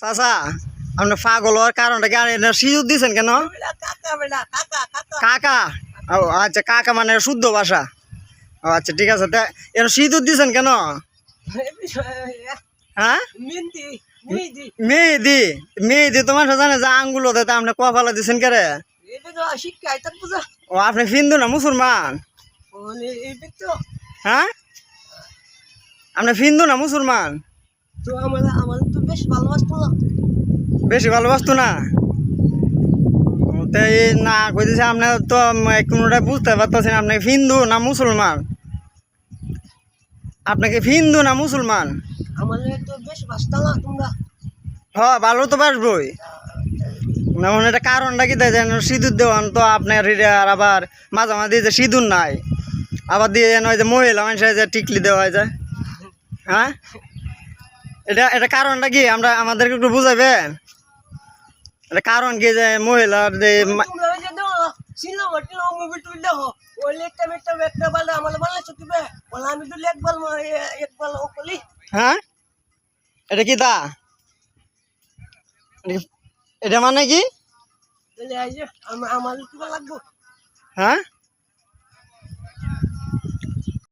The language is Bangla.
চাচা আপনি পাগল হওয়ার কারণটা কি? আর সিঁদুর দিয়েছেন কেন? কাকা, ও আচ্ছা, কাকা মানে শুদ্ধ ভাষা। ও আচ্ছা, ঠিক আছে। এর সিঁদুর দিয়েছেন কেন? হ্যাঁ, মেহেদি। মেহেদি তোমার জানে যে আঙ্গুল হতে আপনি কপালে দিচ্ছেন কে রে? ও আপনি হিন্দু না মুসলমান? হ্যাঁ, আপনি হিন্দু না মুসলমান? বেশি ভালোবাসতো না? তাই না কইতেছে আপনি তো কোনোটা বুঝতে পারতেছেন আপনি হিন্দু না মুসলমান? আপনাকে হিন্দু না মুসলমান? হ্যাঁ, ভালো তো বাসবই। যেমন এটা কারণটা কি দেয় যেন সিঁদুর দেওয়ান তো আপনার আর আবার মাঝামাঝি যে সিঁদুর নাই আবার দিয়ে যেন ওই যে মহিলা মানুষের যে টিকলি দেওয়া হয় যায়। হ্যাঁ, এটা কারণটা কি আমরা আমাদেরকে একটু বুঝাবেন? এটা কারণ কি যে মহিলার যে হ্যাঁ, এটা কি তা? এটা মানে কি? হ্যাঁ,